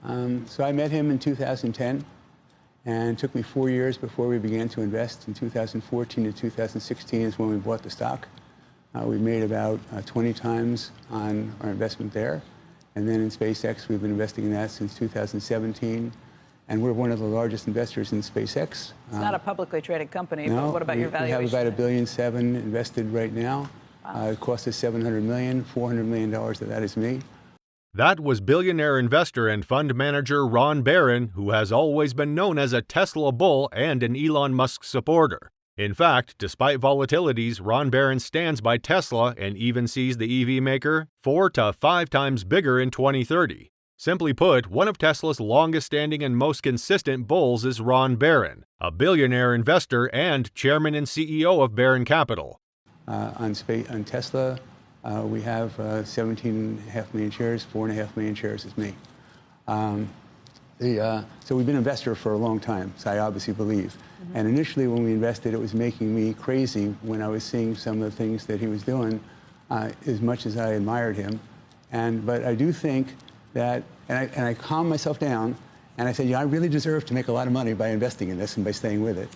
So I met him in 2010, and it took me 4 years before we began to invest. In 2014 to 2016 is when we bought the stock. We made about 20 times on our investment there. And then in SpaceX, we've been investing in that since 2017. And we're one of the largest investors in SpaceX. It's not a publicly traded company, no, but what about your valuation? We have about $1.7 billion invested right now. Wow. It cost us $700 million. $400 million of that is me. That was billionaire investor and fund manager Ron Barron, who has always been known as a Tesla bull and an Elon Musk supporter. In fact, despite volatilities, Ron Barron stands by Tesla and even sees the EV maker 4 to 5 times bigger in 2030. Simply put, one of Tesla's longest-standing and most consistent bulls is Ron Barron, a billionaire investor and chairman and CEO of Barron Capital. On Tesla, we have 17.5 million shares. 4.5 million shares is me. So we've been an investor for a long time, so I obviously believe. And initially when we invested, it was making me crazy when I was seeing some of the things that he was doing, as much as I admired him. But I do think that, and I calmed myself down, and I said, I really deserve to make a lot of money by investing in this and by staying with it.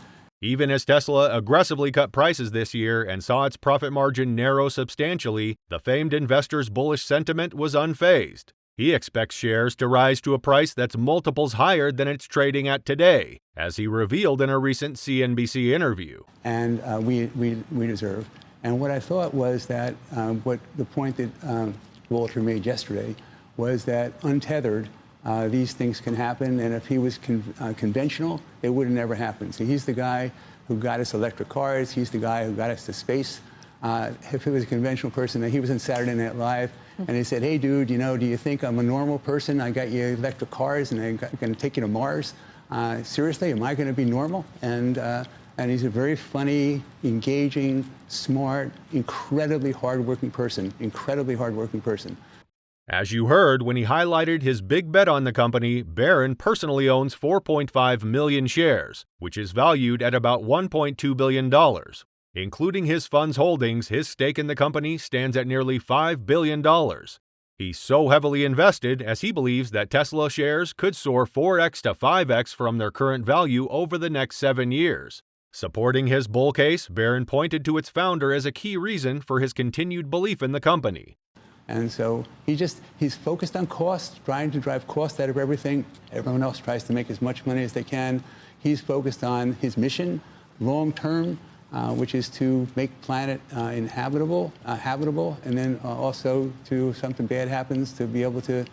Even as Tesla aggressively cut prices this year and saw its profit margin narrow substantially, the famed investor's bullish sentiment was unfazed. He expects shares to rise to a price that's multiples higher than it's trading at today, as he revealed in a recent CNBC interview. And we deserve. And what I thought was that what the point that Walter made yesterday was that untethered, these things can happen, and if he was conventional, it would have never happened. So he's the guy who got us electric cars. He's the guy who got us to space. If it was a conventional person, he was in Saturday Night Live, and he said, hey, dude, do you think I'm a normal person? I got you electric cars, and I'm going to take you to Mars. Seriously, am I going to be normal? And he's a very funny, engaging, smart, incredibly hardworking person, As you heard, when he highlighted his big bet on the company, Barron personally owns 4.5 million shares, which is valued at about $1.2 billion. Including his fund's holdings, his stake in the company stands at nearly $5 billion. He's so heavily invested as he believes that Tesla shares could soar 4x to 5x from their current value over the next 7 years. Supporting his bull case, Barron pointed to its founder as a key reason for his continued belief in the company. And so he's focused on cost, trying to drive cost out of everything. Everyone else tries to make as much money as they can. He's focused on his mission, long term, which is to make planet habitable, and then also to, if something bad happens, to be able to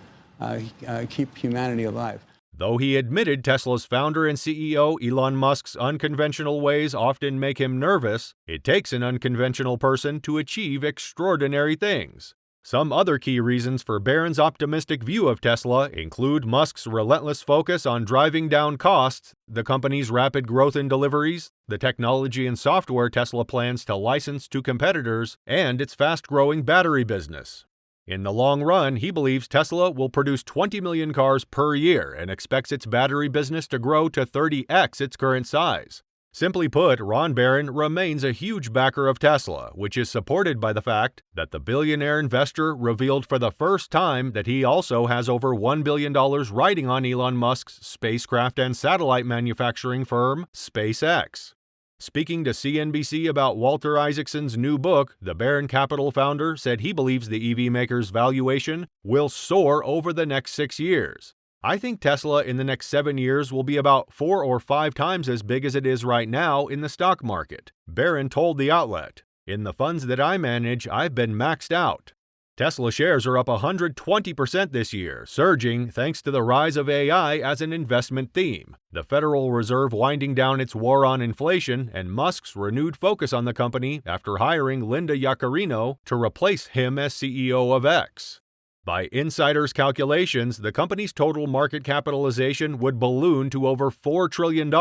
keep humanity alive. Though he admitted Tesla's founder and CEO Elon Musk's unconventional ways often make him nervous, it takes an unconventional person to achieve extraordinary things. Some other key reasons for Barron's optimistic view of Tesla include Musk's relentless focus on driving down costs, the company's rapid growth in deliveries, the technology and software Tesla plans to license to competitors, and its fast-growing battery business. In the long run, he believes Tesla will produce 20 million cars per year and expects its battery business to grow to 30x its current size. Simply put, Ron Barron remains a huge backer of Tesla, which is supported by the fact that the billionaire investor revealed for the first time that he also has over $1 billion riding on Elon Musk's spacecraft and satellite manufacturing firm, SpaceX. Speaking to CNBC about Walter Isaacson's new book, the Barron Capital founder said he believes the EV maker's valuation will soar over the next 6 years. I think Tesla in the next 7 years will be about 4 or 5 times as big as it is right now in the stock market, Barron told the outlet. In the funds that I manage, I've been maxed out. Tesla shares are up 120% this year, surging thanks to the rise of AI as an investment theme, the Federal Reserve winding down its war on inflation, and Musk's renewed focus on the company after hiring Linda Yaccarino to replace him as CEO of X. By insiders' calculations, the company's total market capitalization would balloon to over $4 trillion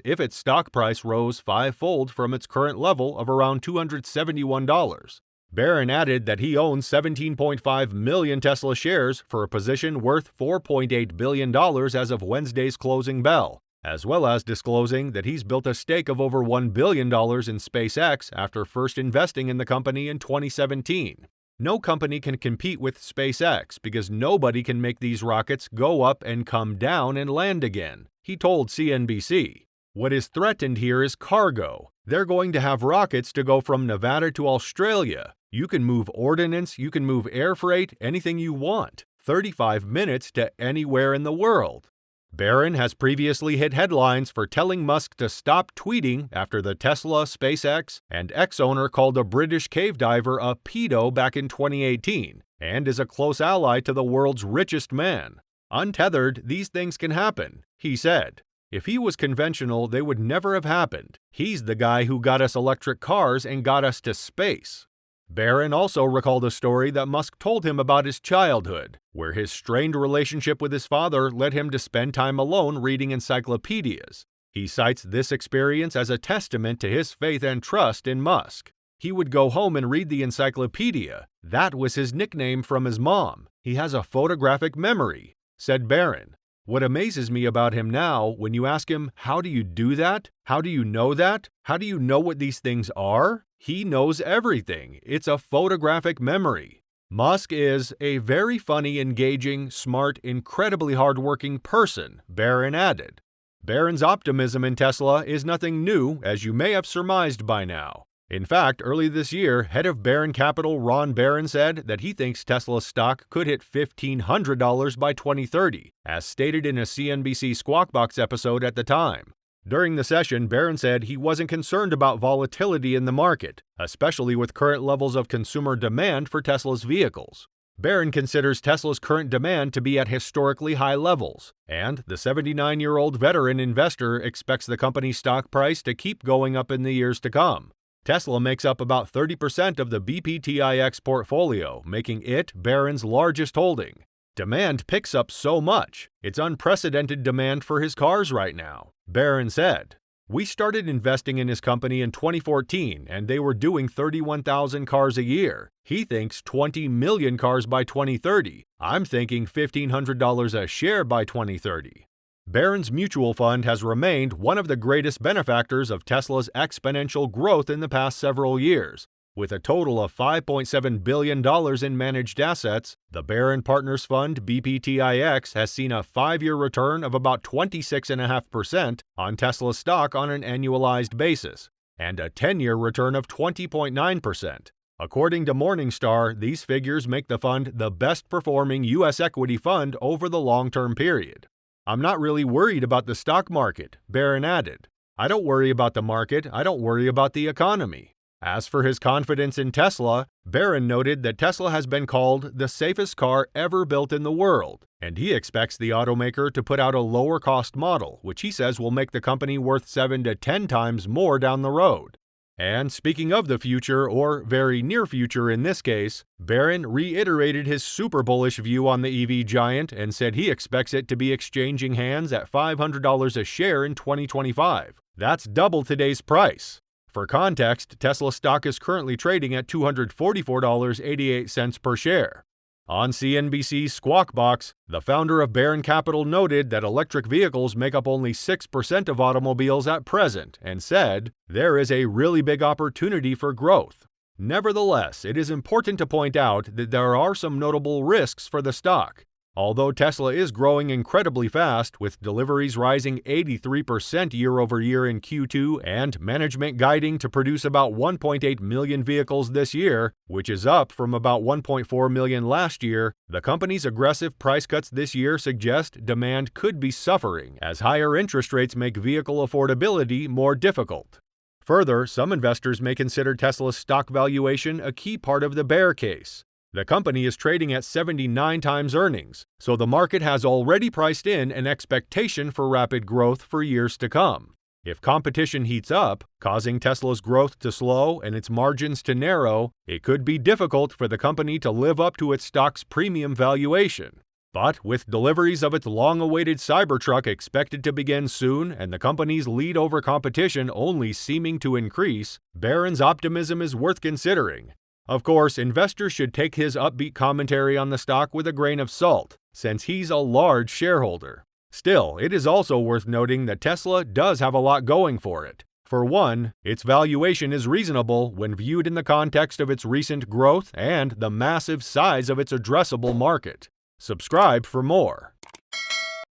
if its stock price rose 5-fold from its current level of around $271. Barron added that he owns 17.5 million Tesla shares for a position worth $4.8 billion as of Wednesday's closing bell, as well as disclosing that he's built a stake of over $1 billion in SpaceX after first investing in the company in 2017. No company can compete with SpaceX because nobody can make these rockets go up and come down and land again, he told CNBC. What is threatened here is cargo. They're going to have rockets to go from Nevada to Australia. You can move ordnance, you can move air freight, anything you want. 35 minutes to anywhere in the world. Barron has previously hit headlines for telling Musk to stop tweeting after the Tesla, SpaceX, and X owner called a British cave diver a pedo back in 2018, and is a close ally to the world's richest man. Untethered, these things can happen, he said. If he was conventional, they would never have happened. He's the guy who got us electric cars and got us to space. Barron also recalled a story that Musk told him about his childhood, where his strained relationship with his father led him to spend time alone reading encyclopedias. He cites this experience as a testament to his faith and trust in Musk. He would go home and read the encyclopedia. That was his nickname from his mom. He has a photographic memory, said Barron. What amazes me about him now, when you ask him, how do you do that? How do you know that? How do you know what these things are? He knows everything. It's a photographic memory. Musk is a very funny, engaging, smart, incredibly hardworking person, Barron added. Barron's optimism in Tesla is nothing new, as you may have surmised by now. In fact, early this year, head of Barron Capital Ron Barron said that he thinks Tesla's stock could hit $1,500 by 2030, as stated in a CNBC Squawk Box episode at the time. During the session, Barron said he wasn't concerned about volatility in the market, especially with current levels of consumer demand for Tesla's vehicles. Barron considers Tesla's current demand to be at historically high levels, and the 79-year-old veteran investor expects the company's stock price to keep going up in the years to come. Tesla makes up about 30% of the BPTIX portfolio, making it Barron's largest holding. Demand picks up so much. It's unprecedented demand for his cars right now, Barron said. We started investing in his company in 2014, and they were doing 31,000 cars a year. He thinks 20 million cars by 2030. I'm thinking $1,500 a share by 2030. Barron's mutual fund has remained one of the greatest benefactors of Tesla's exponential growth in the past several years. With a total of $5.7 billion in managed assets, the Barron Partners Fund BPTIX has seen a 5-year return of about 26.5% on Tesla stock on an annualized basis, and a 10-year return of 20.9%. According to Morningstar, these figures make the fund the best-performing U.S. equity fund over the long-term period. I'm not really worried about the stock market, Barron added. I don't worry about the market, I don't worry about the economy. As for his confidence in Tesla, Barron noted that Tesla has been called the safest car ever built in the world, and he expects the automaker to put out a lower-cost model, which he says will make the company worth 7 to 10 times more down the road. And speaking of the future, or very near future in this case, Barron reiterated his super bullish view on the EV giant and said he expects it to be exchanging hands at $500 a share in 2025. That's double today's price. For context, Tesla stock is currently trading at $244.88 per share. On CNBC's Squawk Box, the founder of Barron Capital noted that electric vehicles make up only 6% of automobiles at present and said, there is a really big opportunity for growth. Nevertheless, it is important to point out that there are some notable risks for the stock. Although Tesla is growing incredibly fast, with deliveries rising 83% year-over-year in Q2 and management guiding to produce about 1.8 million vehicles this year, which is up from about 1.4 million last year, the company's aggressive price cuts this year suggest demand could be suffering as higher interest rates make vehicle affordability more difficult. Further, some investors may consider Tesla's stock valuation a key part of the bear case. The company is trading at 79 times earnings, so the market has already priced in an expectation for rapid growth for years to come. If competition heats up, causing Tesla's growth to slow and its margins to narrow, it could be difficult for the company to live up to its stock's premium valuation. But with deliveries of its long-awaited Cybertruck expected to begin soon and the company's lead over competition only seeming to increase, Barron's optimism is worth considering. Of course, investors should take his upbeat commentary on the stock with a grain of salt, since he's a large shareholder. Still, it is also worth noting that Tesla does have a lot going for it. For one, its valuation is reasonable when viewed in the context of its recent growth and the massive size of its addressable market. Subscribe for more.